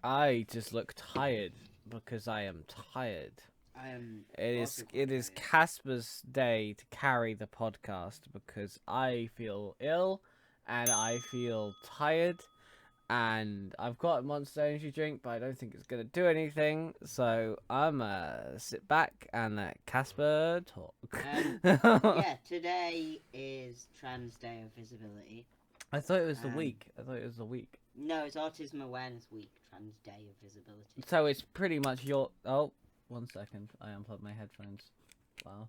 I just look tired because I am tired. I am It also is quite it is tired. Casper's day to carry the podcast because I feel ill and I feel tired and I've got a Monster Energy drink, but I don't think it's gonna do anything. So I'm sit back and let Casper talk. Yeah, today is Trans Day of Visibility. I thought it was the Um, week. I thought it was the week. no, it's Autism Awareness Week, Trans Day of Visibility. So it's pretty much your. Oh, 1 second. I unplugged my headphones. Wow.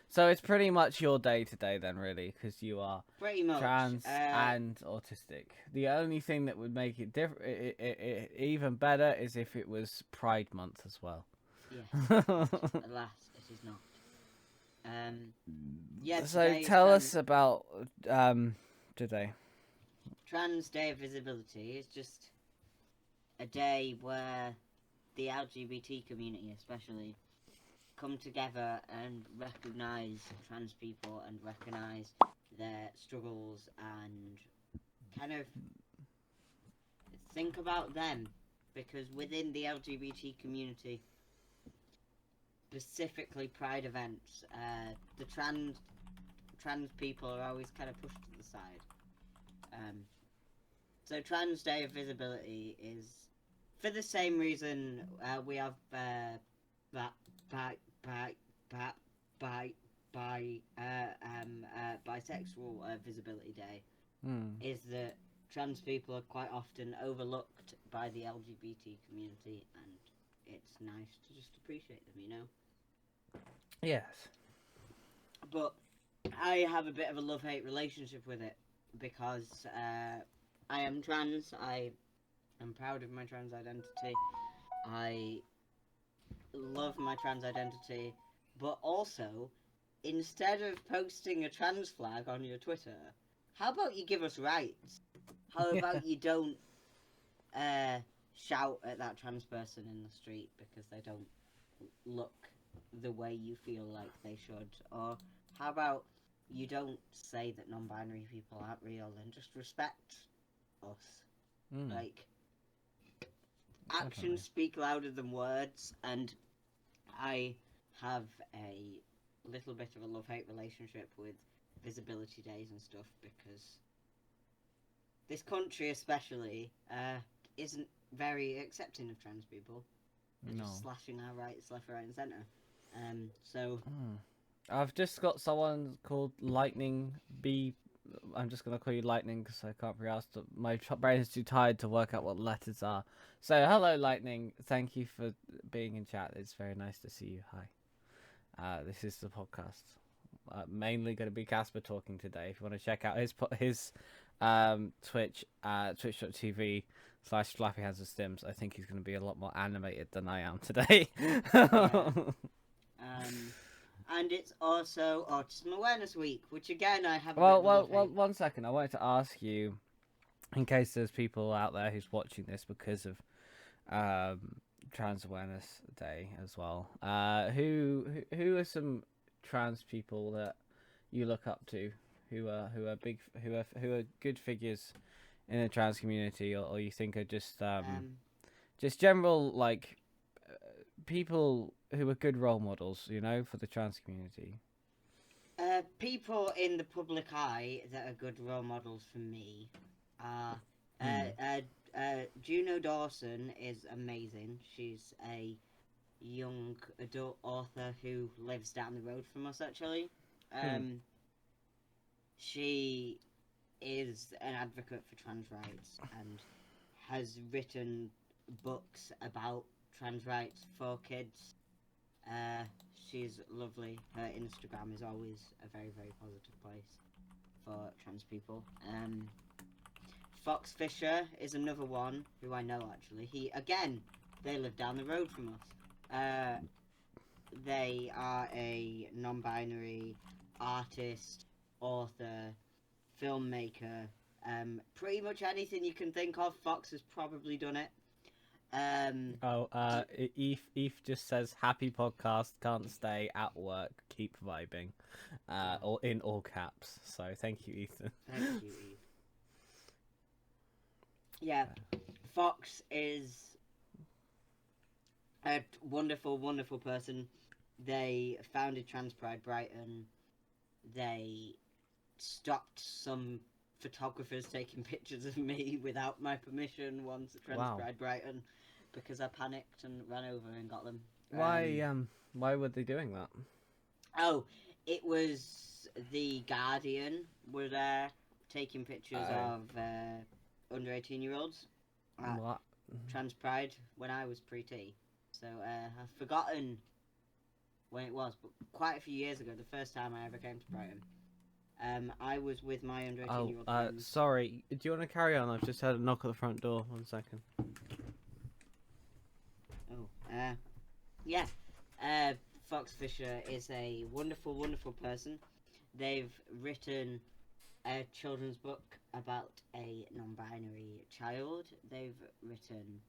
So it's pretty much your day today then, really, because you are Pretty much. trans and autistic. The only thing that would make it different, even better, is if it was Pride Month as well. Yes. Alas, it is not. Yeah, So today is tell us about today. Trans Day of Visibility is just a day where the LGBT community, especially, come together and recognise trans people and recognise their struggles and kind of think about them, because within the LGBT community, specifically Pride events, the trans people are always kind of pushed to the side. So Trans Day of Visibility is for the same reason we have that bisexual Visibility Day. Is that trans people are quite often overlooked by the LGBT community, and it's nice to just appreciate them, you know? Yes. But I have a bit of a love-hate relationship with it, because I am trans. I am proud of my trans identity. I love my trans identity. But also, instead of posting a trans flag on your Twitter, how about you give us rights? How about you don't shout at that trans person in the street because they don't look the way you feel like they should? Or how about you don't say that non-binary people aren't real and just respect us? Like, actions speak louder than words, and I have a little bit of a love-hate relationship with visibility days and stuff, because this country especially isn't very accepting of trans people. They're just slashing our rights left, right and centre. I've just got someone called Lightning B. I'm just going to call you Lightning because I can't pronounce it. My brain is too tired to work out what letters are. So, hello, Lightning. Thank you for being in chat. It's very nice to see you. Hi. This is the podcast. Mainly going to be Casper talking today. If you want to check out his Twitch, twitch.tv/Flappy Hands and Stims, I think he's going to be a lot more animated than I am today. Yeah. And it's also Autism Awareness Week, which again I have a bit of a love-hate. 1 second. I wanted to ask you, in case there's people out there who's watching this because of Trans Awareness Day as well. Who are some trans people that you look up to, who are good figures in the trans community, or you think are just general like people who are good role models, you know, for the trans community? People in the public eye that are good role models for me are Juno Dawson is amazing. She's a young adult author who lives down the road from us, actually. She is an advocate for trans rights and has written books about trans rights for kids. She's lovely. Her Instagram is always a very, very positive place for trans people. Fox Fisher is another one who I know, actually. They live down the road from us. They are a non-binary artist, author, filmmaker. Pretty much anything you can think of, Fox has probably done it. Eve just says happy podcast, can't stay at work, keep vibing, or in all caps. So thank you, Ethan. Thank you, Eve. Yeah, Fox is A wonderful, wonderful person. They founded Trans Pride Brighton. They stopped some photographers taking pictures of me without my permission once at Trans Wow. Pride Brighton because I panicked and ran over and got them. Why were they doing that? Oh, it was the Guardian were there taking pictures Oh. of under 18-year-olds at What? Trans Pride when I was pre-T. So I've forgotten when it was, but quite a few years ago, the first time I ever came to Brighton, I was with my under 18-year-old friends. Sorry. Do you want to carry on? I've just had a knock at the front door. 1 second. Oh, yeah. Fox Fisher is a wonderful, wonderful person. They've written a children's book about a non-binary child. They've written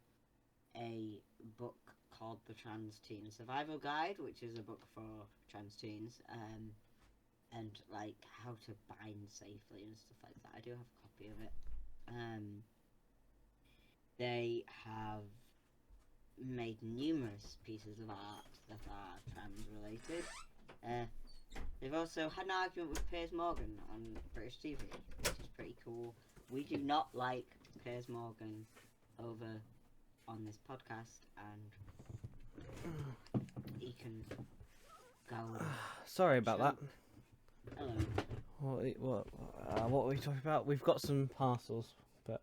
a book called The Trans Teen Survival Guide, which is a book for trans teens, and like how to bind safely and stuff like that. I do have a copy of it. They have made numerous pieces of art that are trans related. They've also had an argument with Piers Morgan on British TV, which is pretty cool. We do not like Piers Morgan over on this podcast, and he can go. Sorry about that. Hello. What were we talking about? We've got some parcels, but.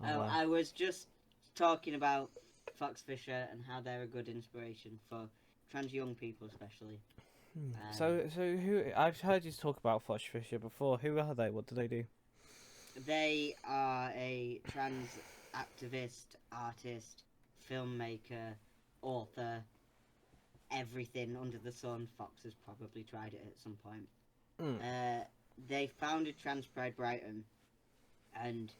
I was just talking about Fox Fisher and how they're a good inspiration for trans young people, especially. So who? I've heard you talk about Fox Fisher before. Who are they? What do they do? They are a trans activist, artist, filmmaker, author, everything under the sun. Fox has probably tried it at some point. They founded Trans Pride Brighton, and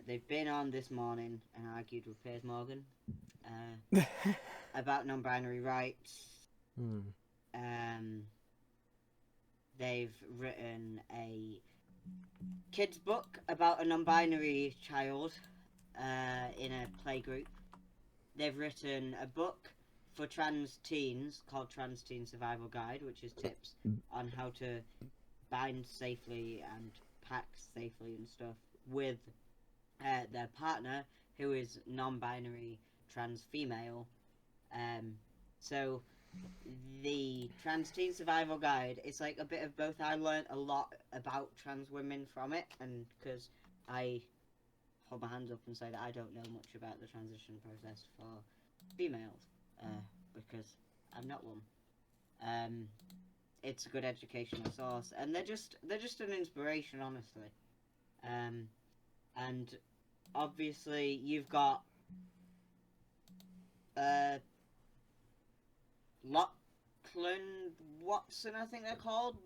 they've been on this morning and argued with Piers Morgan about non-binary rights. They've written a kids book about a non-binary child in a playgroup. They've written a book for trans teens called Trans Teen Survival Guide, which is tips on how to bind safely and pack safely and stuff with their partner, who is non-binary trans female. So the Trans Teen Survival Guide is like a bit of both. I learned a lot about trans women from it, and because I hold my hands up and say that I don't know much about the transition process for females, because I'm not one. It's a good educational source, and they're just an inspiration, honestly. And obviously you've got Lachlan Watson, I think they're called,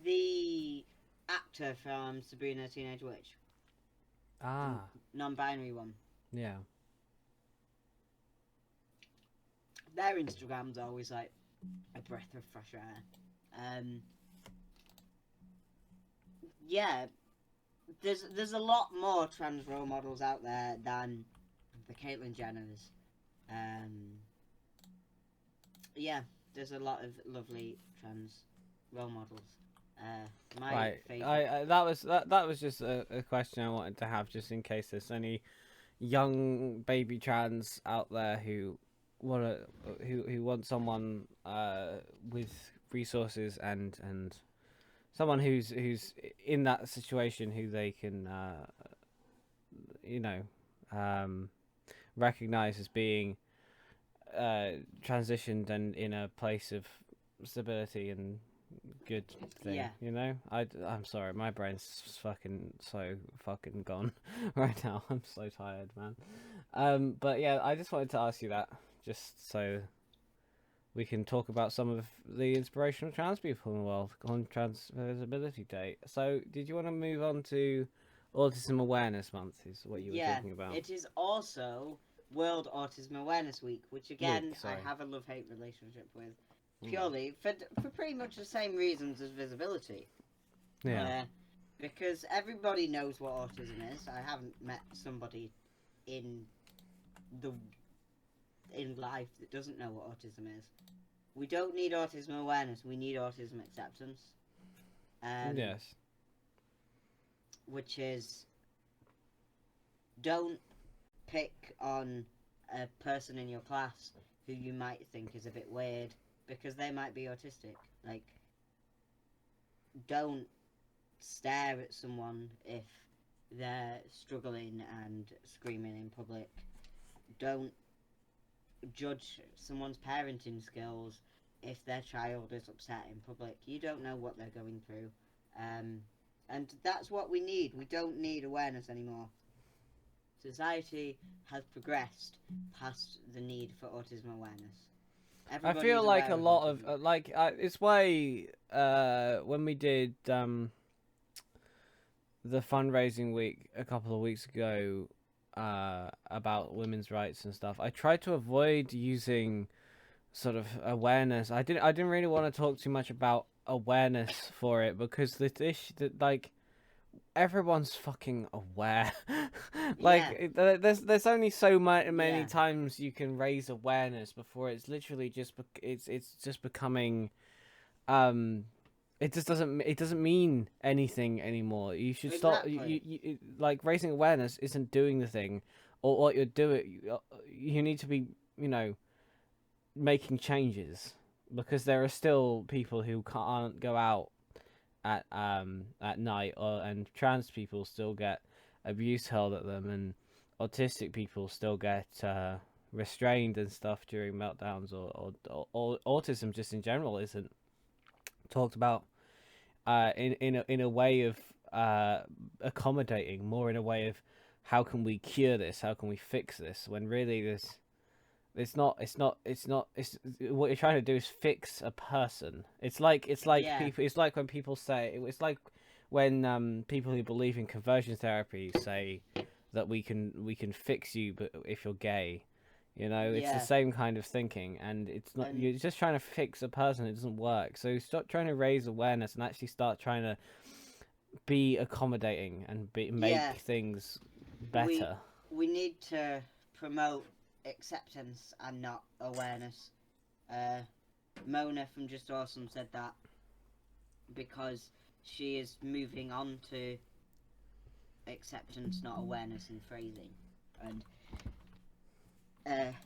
the actor from Sabrina the Teenage Witch. Non-binary one. Yeah. Their Instagram's always like a breath of fresh air. Yeah, there's a lot more trans role models out there than the Caitlyn Jenners. Yeah, there's a lot of lovely trans role models. My favorite. That was just a question I wanted to have, just in case there's any young baby trans out there who want someone with resources and someone who's in that situation who they can recognize as being transitioned and in a place of stability and good thing. Yeah. You know, I'm sorry, my brain's so fucking gone right now. I'm so tired, man. But yeah, I just wanted to ask you that, just so we can talk about some of the inspirational trans people in the world on Trans Visibility Day. So, did you want to move on to Autism Awareness Month? Is what you were talking about? It is also World Autism Awareness Week, which again I have a love-hate relationship with, purely for pretty much the same reasons as visibility. Yeah. Because everybody knows what autism is. I haven't met somebody in the in life that doesn't know what autism is. We don't need autism awareness. We need autism acceptance. Yes. Which is, don't pick on a person in your class who you might think is a bit weird because they might be autistic. Like, don't stare at someone if they're struggling and screaming in public. Don't judge someone's parenting skills if their child is upset in public. You don't know what they're going through. And that's what we need. We don't need awareness anymore. Society has progressed past the need for autism awareness. I feel like a lot of it's why when we did the fundraising week a couple of weeks ago about women's rights and stuff, I tried to avoid using sort of awareness. I didn't really want to talk too much about awareness for it because like everyone's fucking aware. Like there's only so many times you can raise awareness before it's literally just it's just becoming it doesn't mean anything anymore. You should stop. You like raising awareness isn't doing the thing, or what you're doing. You need to be making changes because there are still people who can't go out at night, and trans people still get abuse hurled at them, and autistic people still get restrained and stuff during meltdowns, or autism just in general isn't talked about in a way of accommodating, more in a way of how can we cure this, how can we fix this, when really it's not what you're trying to do is fix a person. It's like people, it's like when people say, it's like when people who believe in conversion therapy say that we can fix you but if you're gay, it's the same kind of thinking, and it's not, you're just trying to fix a person. It doesn't work. So stop trying to raise awareness and actually start trying to be accommodating and make things better. We need to promote acceptance and not awareness. Mona from Just Awesome said that because she is moving on to acceptance, not awareness, in phrasing. And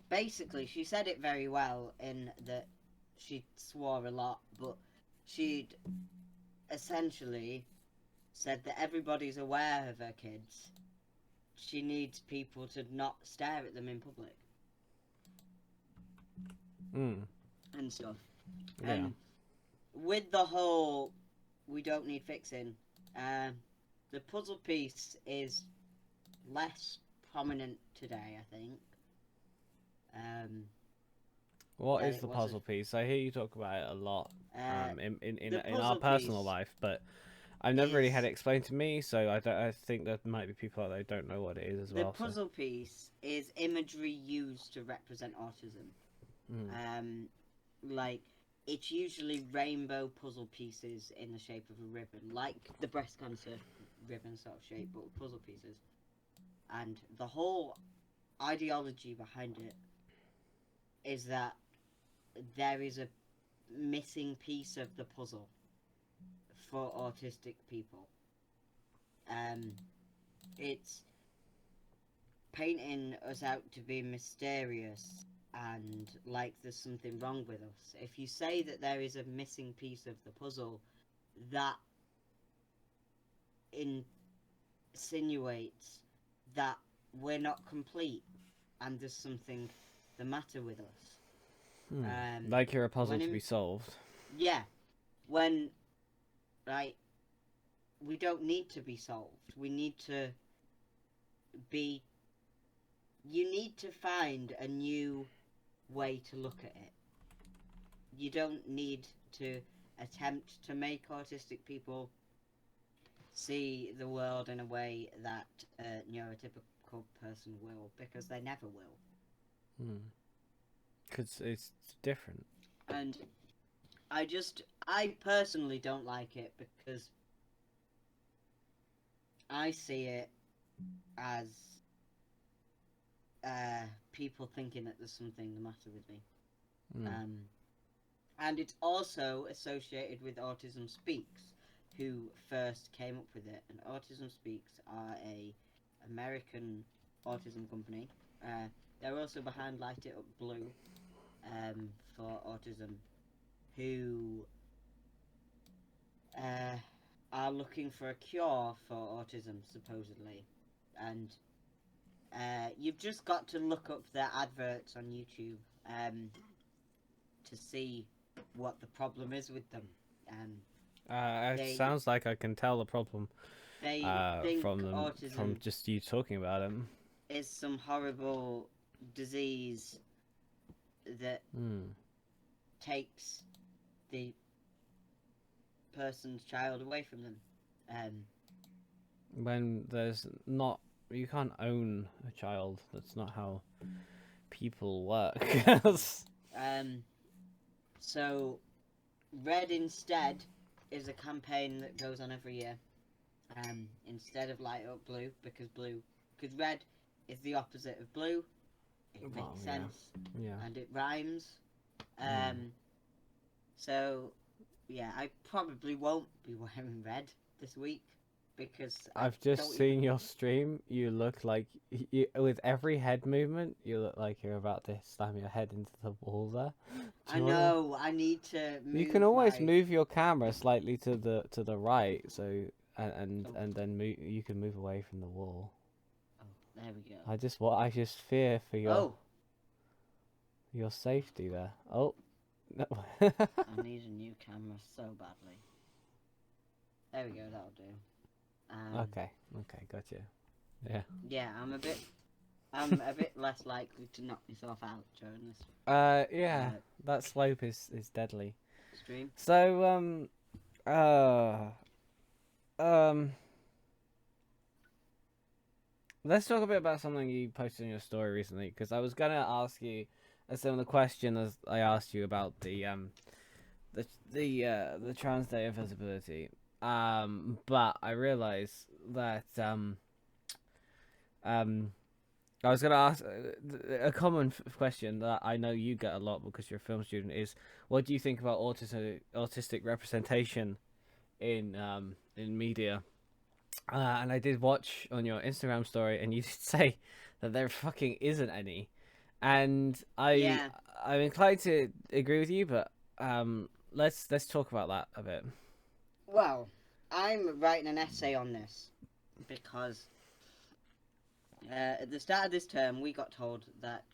basically she said it very well in that she swore a lot, but she'd essentially said that everybody's aware of her kids. She needs people to not stare at them in public. And stuff. Yeah. And with the whole we don't need fixing, the puzzle piece is less prominent today, I think. What is the puzzle piece? I hear you talk about it a lot in our personal life, but I've never really had it explained to me, so I think there might be people out there who don't know what it is as well. The puzzle piece is imagery used to represent autism. Like, it's usually rainbow puzzle pieces in the shape of a ribbon, like the breast cancer ribbon sort of shape, but with puzzle pieces. And the whole ideology behind it is that there is a missing piece of the puzzle for autistic people. It's painting us out to be mysterious and like there's something wrong with us. If you say that there is a missing piece of the puzzle, that insinuates that we're not complete and there's something the matter with us. Like you're a puzzle to be solved. Yeah. When, like, we don't need to be solved. We need to be... You need to find a new way to look at it. You don't need to attempt to make autistic people see the world in a way that a neurotypical person will, because they never will. Because it's different. And I personally don't like it because I see it as people thinking that there's something the matter with me. Mm. And it's also associated with Autism Speaks, who first came up with it. And Autism Speaks are a American autism company. They're also behind Light It Up Blue for autism, who are looking for a cure for autism, supposedly. And you've just got to look up their adverts on YouTube to see what the problem is with them. It sounds like I can tell the problem They think from autism just you talking about it. is some horrible disease that takes the person's child away from them. When there's not, you can't own a child. That's not how people work. So Red instead is a campaign that goes on every year. Instead of Light Up Blue, because red is the opposite of blue. It makes sense. Yeah. And it rhymes. So yeah, I probably won't be wearing red this week because I've just seen your stream. You look like with every head movement, you look like you're about to slam your head into the wall there. I know. I need to move. You can always move your camera slightly to the right, so and then you can move away from the wall. Oh, there we go. I just fear for your safety there. Oh. No. I need a new camera so badly. There we go, that'll do. Okay, gotcha. Yeah. Yeah, I'm a bit less likely to knock myself out during this. Yeah, that slope is deadly. Stream. So let's talk a bit about something you posted in your story recently, because I was gonna ask you a similar question as I asked you about the Trans Day of Visibility. But I realized that I was gonna ask a common question that I know you get a lot because you're a film student is, what do you think about autistic representation in media? And I did watch on your Instagram story, and you did say that there fucking isn't any. And I'm inclined to agree with you, but let's talk about that a bit. Well, I'm writing an essay on this because at the start of this term we got told that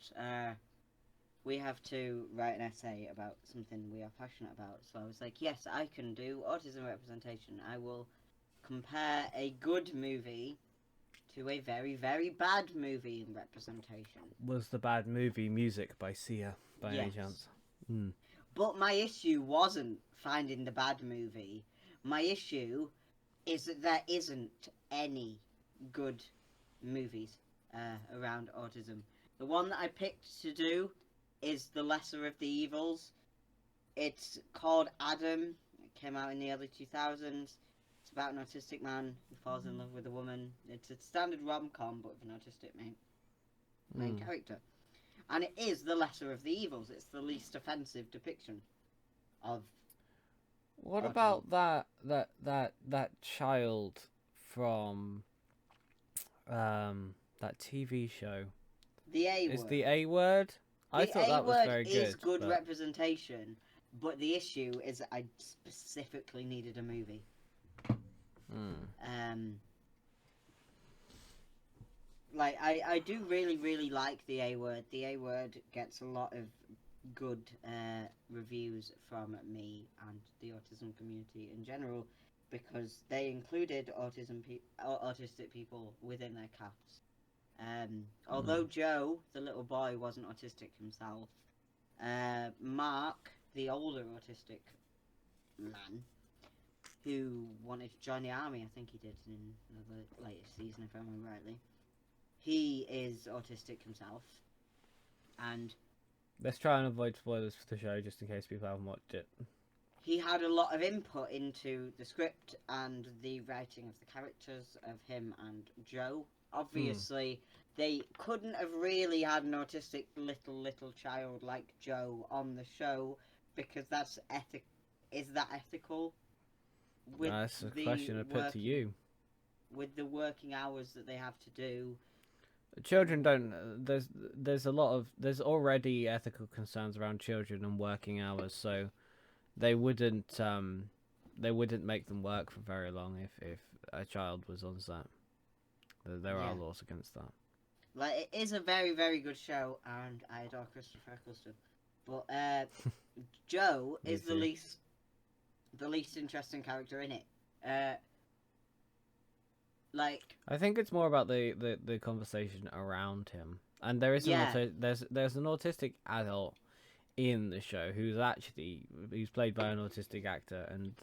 we have to write an essay about something we are passionate about. So I was like, yes, I can do autism representation. I will compare a good movie to a very, very bad movie in representation. Was the bad movie Music by Sia, by any chance? But my issue wasn't finding the bad movie. My issue is that there isn't any good movies around autism. The one that I picked to do is The Lesser of the Evils. It's called Adam. It came out in the early 2000s. It's about an autistic man who falls in love with a woman. It's a standard rom-com, but with an autistic main character. And it is the lesser of the evils. It's the least offensive depiction of What autism. about that child from that TV show? The A Word. Is the A Word? I thought that was very good. Is good but... representation, but the issue is that I specifically needed a movie. Like, I do really, really like the A Word. The A Word gets a lot of good reviews from me and the autism community in general, because they included autistic people within their cast. Although Joe, the little boy, wasn't autistic himself, Mark, the older autistic man, who wanted to join the army, I think he did in the latest season, if I remember rightly. He is autistic himself, and let's try and avoid spoilers for the show, just in case people haven't watched it. He had a lot of input into the script and the writing of the characters of him and Joe. Obviously, they couldn't have really had an autistic little child like Joe on the show because that's ethic. Is that ethical? With That's a the question I put to you. with the working hours that they have to do. Children don't. There's a lot of there's already ethical concerns around children and working hours, so they wouldn't make them work for very long if a child was on set. There are Yeah. laws against that. Like, it is a very, very good show, and I adore Christopher Eccleston. But Joe Me is too. the least interesting character in it. Like, I think it's more about the conversation around him, and there is yeah, there's an autistic adult in the show who's played by an autistic actor, and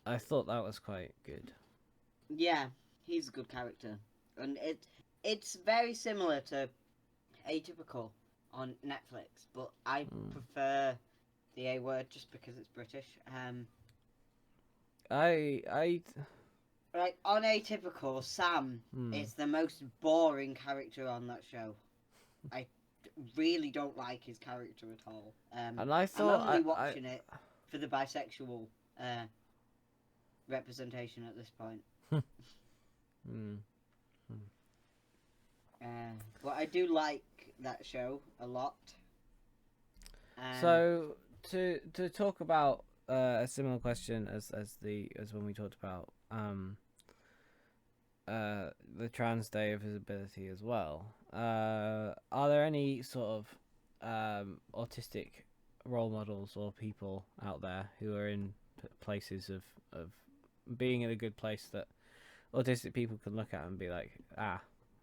I thought that was quite good. yeah, he's a good character, and it's very similar to Atypical on Netflix, but I prefer the A Word just because it's British. I Like, on Atypical, Sam is the most boring character on that show. I really don't like his character at all. and I thought I'm only watching it for the bisexual representation at this point. But I do like that show a lot. So to talk about a similar question as when we talked about the Trans Day of Visibility as well. Are there any sort of autistic role models or people out there who are in places of being in a good place that autistic people can look at and be like,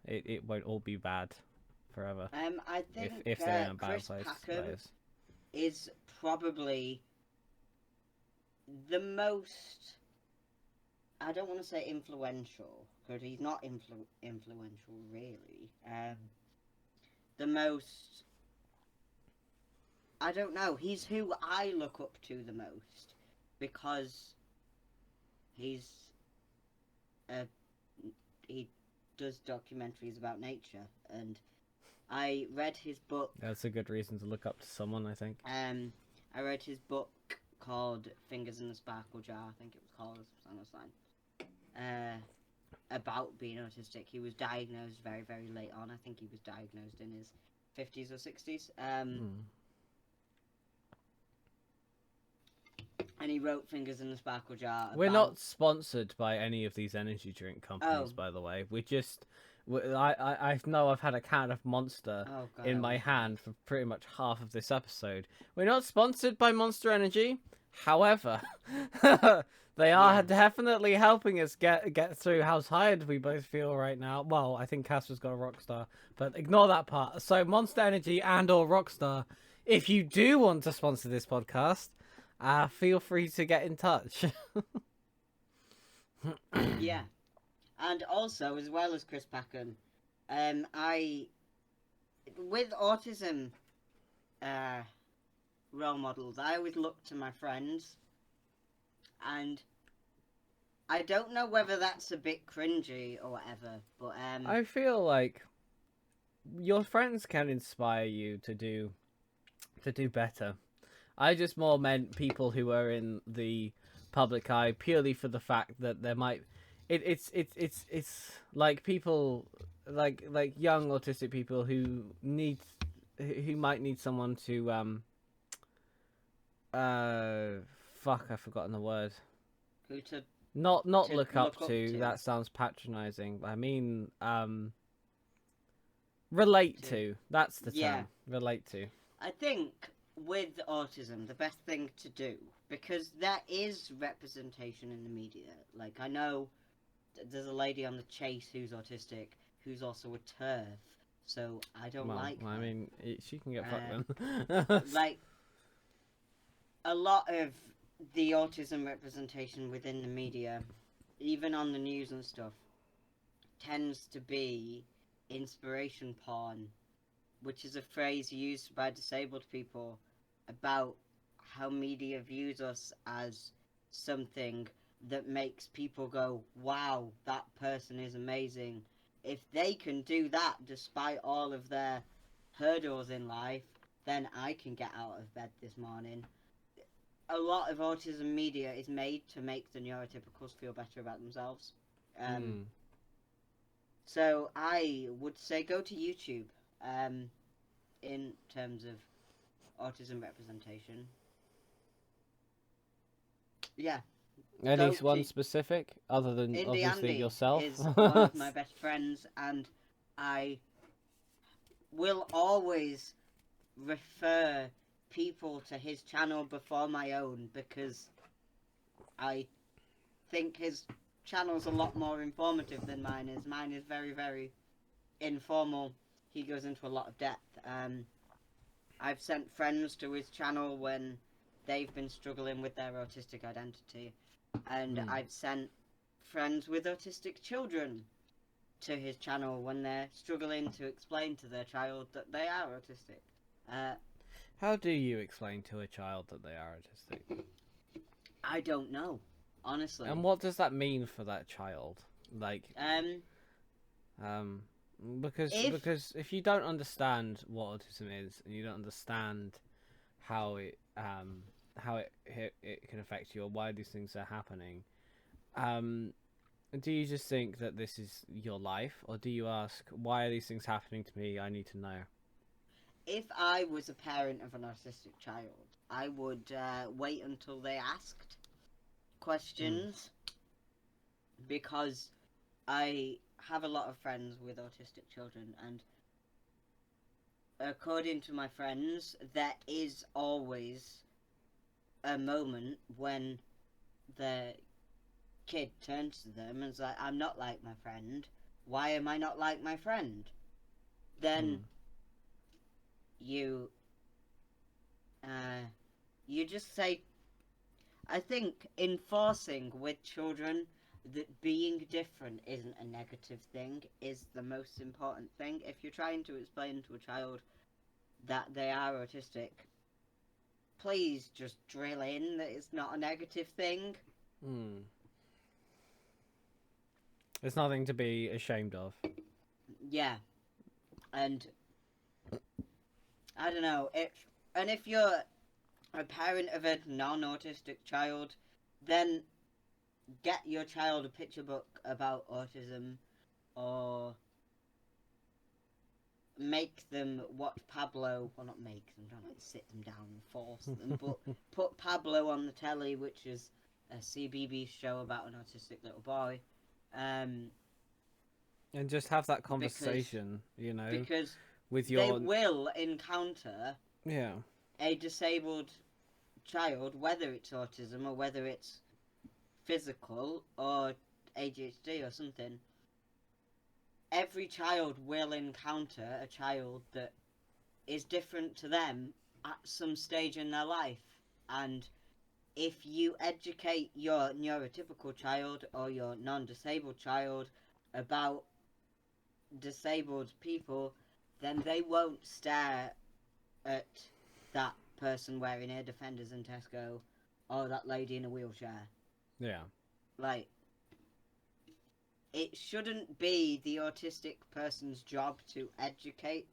it won't all be bad forever. I think if they're in a bad Chris place. Packham is probably the most. I don't want to say influential, because he's not influential really. The most. I don't know. He's who I look up to the most because he does documentaries about nature, and I read his book. That's a good reason to look up to someone, I think. I read his book called Fingers in the Sparkle Jar. I think it was called something like about being autistic. He was diagnosed very, very late on. I think he was diagnosed in his 50s or 60s. And he wrote Fingers in the Sparkle Jar. We're not sponsored by any of these energy drink companies, by the way. I know I've had a can of Monster in my hand for pretty much half of this episode. We're not sponsored by Monster Energy. However, they are definitely helping us get through how tired we both feel right now. Well, I think Casper's got a Rockstar, but ignore that part. So Monster Energy and or Rockstar, if you do want to sponsor this podcast, feel free to get in touch. Yeah. And also, as well as Chris Packham, with autism role models, I always look to my friends, and I don't know whether that's a bit cringy or whatever, but I feel like your friends can inspire you to do better. I just more meant people who are in the public eye purely for the fact that there might. It's like people like young autistic people who might need someone to I've forgotten the word. who to Not to look up to. to. That sounds patronizing. I mean relate to. That's the term. Yeah. Relate to. I think with autism, the best thing to do, because there is representation in the media. Like, I know there's a lady on The Chase who's autistic, who's also a TERF, so I don't like her. I mean, she can get fucked then. Like, a lot of the autism representation within the media, even on the news and stuff, tends to be inspiration porn, which is a phrase used by disabled people about how media views us as something that makes people go, wow, that person is amazing, if they can do that despite all of their hurdles in life, then I can get out of bed this morning. A lot of autism media is made to make the neurotypicals feel better about themselves. So I would say go to YouTube in terms of autism representation. Yeah. Anyone specific other than Indy obviously Andy yourself? is one of my best friends, and I will always refer people to his channel before my own because I think his channel's a lot more informative than mine is. Mine is very, very informal. He goes into a lot of depth. I've sent friends to his channel when they've been struggling with their autistic identity, and I've sent friends with autistic children to his channel when they're struggling to explain to their child that they are autistic. How do you explain to a child that they are autistic? I don't know, honestly. And what does that mean for that child? Like, because if you don't understand what autism is and you don't understand how it can affect you or why these things are happening, do you just think that this is your life, or do you ask, why are these things happening to me? I need to know. If I was a parent of an autistic child, I would wait until they asked questions, because I have a lot of friends with autistic children, and according to my friends, there is always a moment when the kid turns to them and is like, I'm not like my friend. Why am I not like my friend? Then you just say, I think enforcing with children that being different isn't a negative thing is the most important thing. If you're trying to explain to a child that they are autistic, please just drill in that it's not a negative thing. There's nothing to be ashamed of. Yeah. And I don't know, if you're a parent of a non-autistic child, then get your child a picture book about autism, or make them watch Pablo. Well, not make them, don't like sit them down and force them, but put Pablo on the telly, which is a CBB show about an autistic little boy. And just have that conversation, because with your... they will encounter a disabled child, whether it's autism or whether it's physical or ADHD or something. Every child will encounter a child that is different to them at some stage in their life, and if you educate your neurotypical child or your non-disabled child about disabled people, then they won't stare at that person wearing Air Defenders in Tesco or that lady in a wheelchair. Yeah. Like, it shouldn't be the autistic person's job to educate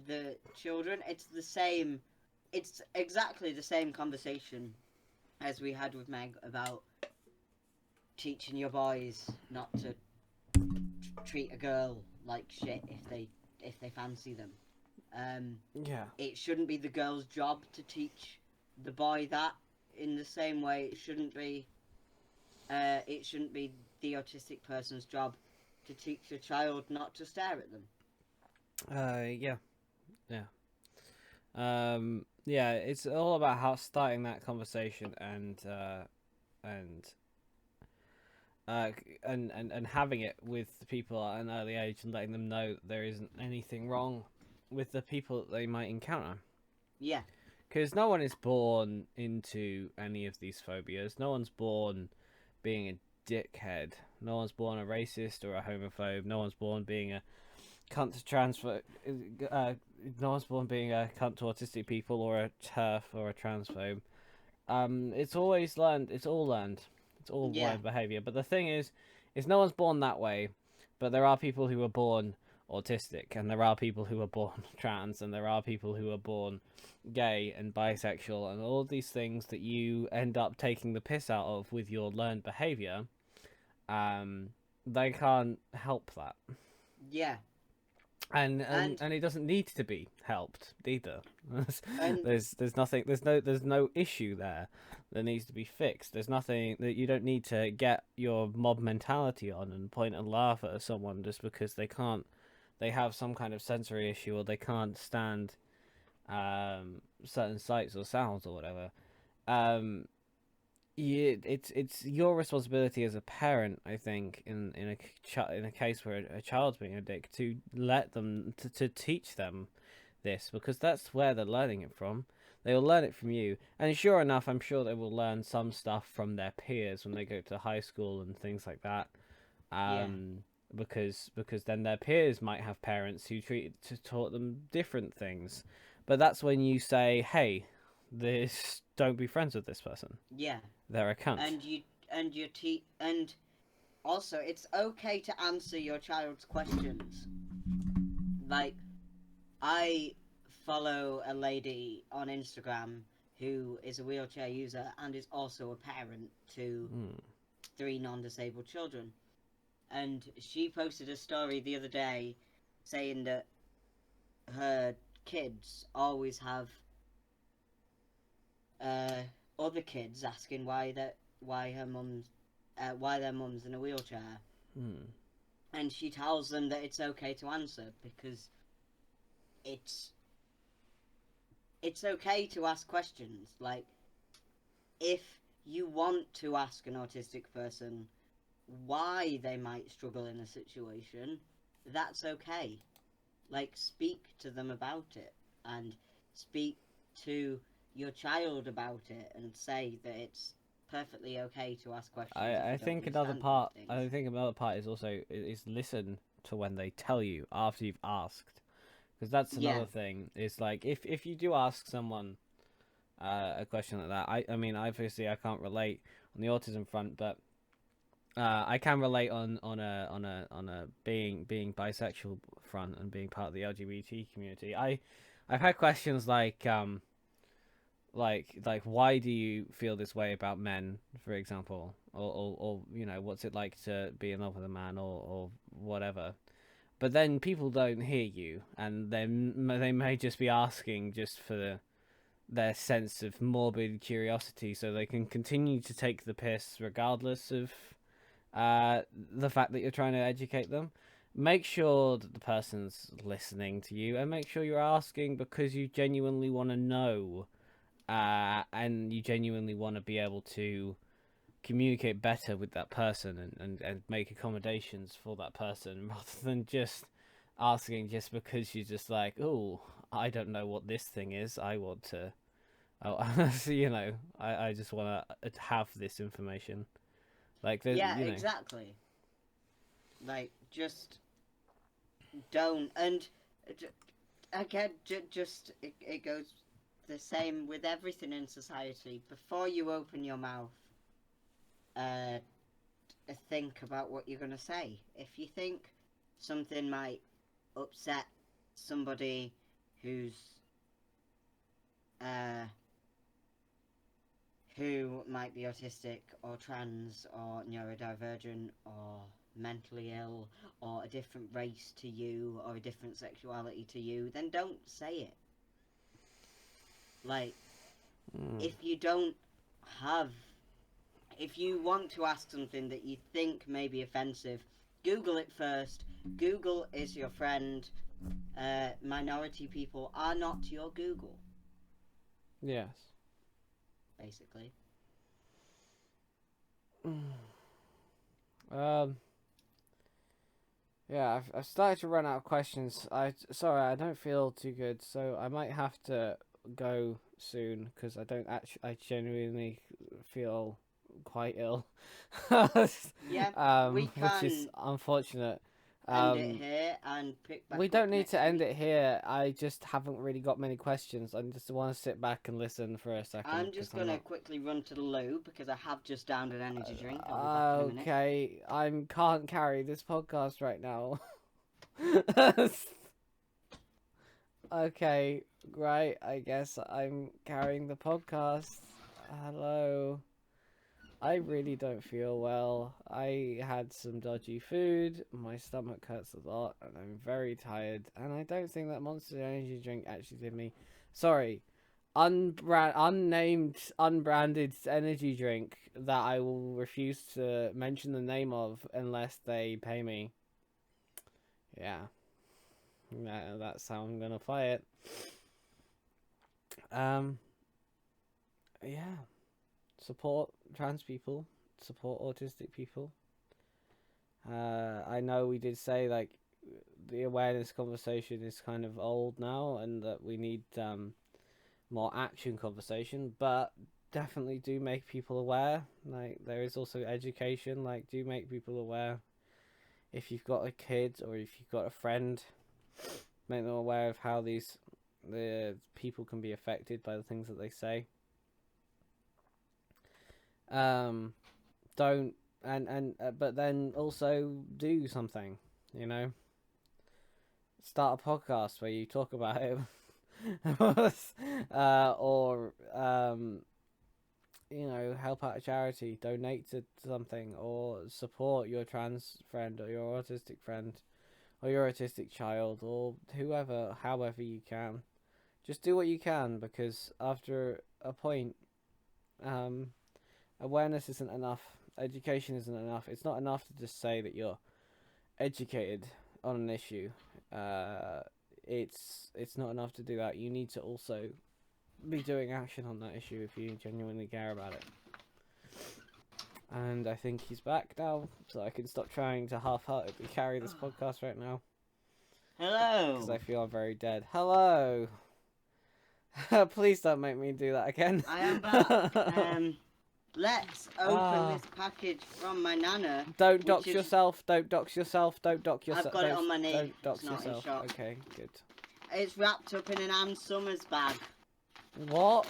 the children. It's exactly the same conversation as we had with Meg about teaching your boys not to treat a girl like shit if they fancy them. It shouldn't be the girl's job to teach the boy that. In the same way, it shouldn't be the autistic person's job to teach your child not to stare at them. It's all about starting that conversation and having it with the people at an early age and letting them know that there isn't anything wrong with the people that they might encounter. Yeah. Because no one is born into any of these phobias. No one's born being a dickhead. No one's born a racist or a homophobe. No one's born being a cunt to no one's born being a cunt to autistic people or a TERF or a transphobe. It's always learned. It's all learned. It's all learned behaviour. But the thing is no one's born that way. but there are people who are born autistic, and there are people who are born trans, and there are people who are born gay and bisexual, and all these things that you end up taking the piss out of with your learned behavior. They can't help that. Yeah. And And it doesn't need to be helped either. and There's nothing, there's no issue there that needs to be fixed. There's nothing that you don't need to get your mob mentality on and point and laugh at someone just because they have some kind of sensory issue, or they can't stand certain sights or sounds or whatever. It's your responsibility as a parent, I think, in a case where a child's being a dick, to let them to teach them this, because that's where they're learning it from. They will learn it from you, and sure enough, I'm sure they will learn some stuff from their peers when they go to high school and things like that. yeah, Because then their peers might have parents who taught them different things, but that's when you say, "Hey, this don't be friends with this person. yeah. They're a cunt." And and also it's okay to answer your child's questions. Like, I follow a lady on Instagram who is a wheelchair user and is also a parent to Mm. 3 non-disabled children. And she posted a story the other day saying that her kids always have other kids asking why their mum's in a wheelchair, Mm. and she tells them that it's okay to answer because it's okay to ask questions. Like, if you want to ask an autistic person why they might struggle in a situation, that's okay. Like, speak to them about it, and speak to your child about it, and say that it's perfectly okay to ask questions. I think another part is also is listen to when they tell you after you've asked, because that's another thing. It's like, if you do ask someone a question like that, I mean, obviously I can't relate on the autism front, but I can relate on a being bisexual front and being part of the LGBT community. I've had questions like why do you feel this way about men, for example, or you know, what's it like to be in love with a man, or whatever. But then people don't hear you, and then they may just be asking just for their sense of morbid curiosity, so they can continue to take the piss regardless of the fact that you're trying to educate them. Make sure that the person's listening to you, and make sure you're asking because you genuinely want to know, and you genuinely want to be able to communicate better with that person, and make accommodations for that person, rather than just asking just because you're just like, oh, I don't know what this thing is. I want to, so, you know, I just want to have this information. Like, Yeah, you know. exactly. Like, just don't. And again, just it goes the same with everything in society. Before you open your mouth, uh, think about what you're gonna say. If you think something might upset somebody who's who might be autistic or trans or neurodivergent or mentally ill or a different race to you or a different sexuality to you, then don't say it. Like, if you don't have, if you want to ask something that you think may be offensive, Google it first. Google is your friend. Minority people are not your Google, Yes. basically. Yeah, I've started to run out of questions. Sorry, I don't feel too good, so I might have to go soon because I genuinely feel quite ill. Yeah, we Which is can. unfortunate. end it here and pick back We up don't need next to end week. it here. I just haven't really got many questions. I just want to sit back and listen for a second. I'm just 'cause gonna not... quickly run to the loo because I have just downed an energy drink. I'll be back in a minute. Okay, I can't carry this podcast right now. Okay, right. I guess I'm carrying the podcast. Hello. I really don't feel well. I had some dodgy food. My stomach hurts a lot, and I'm very tired. And I don't think that Monster Energy drink actually did me. Sorry, unnamed, unbranded energy drink that I will refuse to mention the name of unless they pay me. Yeah, that's how I'm gonna play it. Yeah. Support trans people, support autistic people. I know we did say like the awareness conversation is kind of old now, and that we need more action conversation, but definitely do make people aware. Like there is also education. Like do make people aware. If you've got a kid or if you've got a friend, make them aware of how the people can be affected by the things that they say. Don't but then also do something, you know. Start a podcast where you talk about it, or you know, help out a charity, donate to something, or support your trans friend or your autistic friend or your autistic child or whoever, however you can. Just do what you can, because after a point, awareness isn't enough. Education isn't enough. It's not enough to just say that you're educated on an issue. It's not enough to do that. You need to also be doing action on that issue if you genuinely care about it. And I think he's back now, so I can stop trying to half-heartedly carry this podcast right now. Hello. Because I feel I'm very dead. Hello. Please don't make me do that again. I am back. Let's open this package from my nana. Don't dox yourself. Don't dox yourself. Don't dox yourself. I've got it on my knee. Don't dox It's not in yourself. shop. Okay, good. It's wrapped up in an Ann Summers bag. What?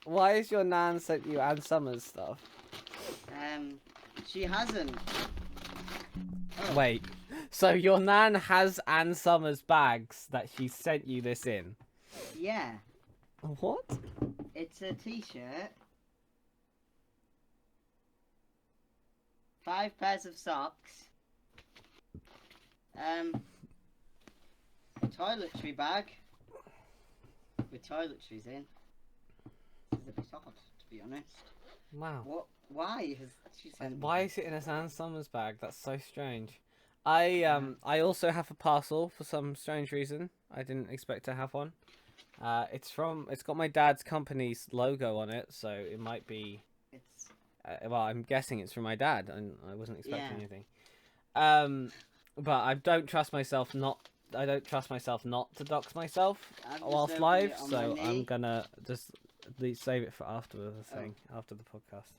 Why is your nan sent you Ann Summers stuff? She hasn't. Oh. Wait. So your nan has Ann Summers bags that she sent you this in? Yeah. What? It's a t-shirt. 5 pairs of socks. A toiletry bag with toiletries in. This is a bit odd, to be honest. Wow. What? Why has she sent? Why is it in a Ann Summers bag? That's so strange. I also have a parcel for some strange reason. I didn't expect to have one. It's got my dad's company's logo on it, so it might be. It's. Well, I'm guessing it's from my dad, and I wasn't expecting Yeah. anything. But I don't trust myself not to dox myself I've just whilst opened live, it on so my I'm knee. gonna just save it for after the thing, after the podcast.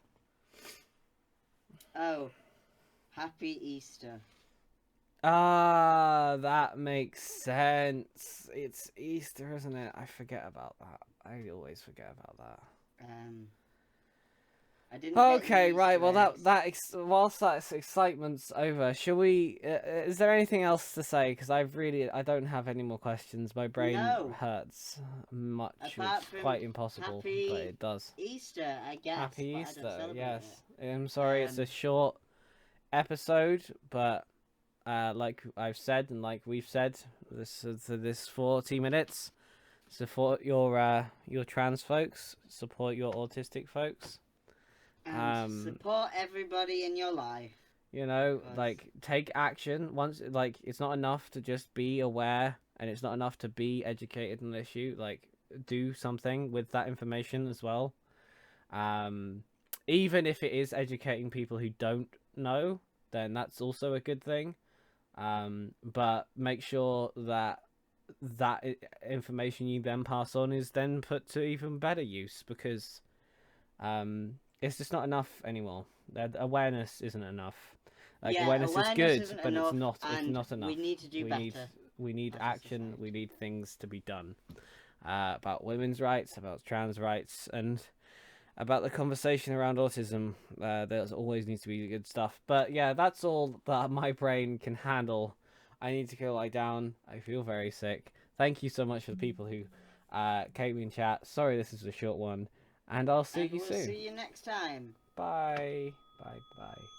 Oh, happy Easter. Ah, that makes sense. It's Easter, isn't it? I forget about that. I always forget about that. I didn't. Get Okay, the right. Well, Easter eggs. whilst that excitement's over, shall we? Is there anything else to say? Because I don't have any more questions. My brain No. hurts much. Apart It's from quite impossible, happy but it does. Easter, I guess. Happy but I don't Easter, celebrate yes. it. I'm sorry, it's a short episode, but like I've said and like we've said, this 40 minutes. Support your trans folks. Support your autistic folks. And support everybody in your life. You know, Because- like take action. Once, like it's not enough to just be aware, and it's not enough to be educated on the issue. Like do something with that information as well. Even if it is educating people who don't know, then that's also a good thing. But make sure that information you then pass on is then put to even better use, because it's just not enough anymore. The awareness isn't enough. Like Yeah, awareness is good, isn't but enough, it's not. It's and not enough. we need to do we better. need we need as a action. society. We need things to be done about women's rights, about trans rights, and about the conversation around autism. There always needs to be good stuff. But yeah, that's all that my brain can handle. I need to go lie down. I feel very sick. Thank you so much for the people who came in chat. Sorry this is a short one. And I'll see And you we'll soon. see you next time. Bye. Bye. Bye.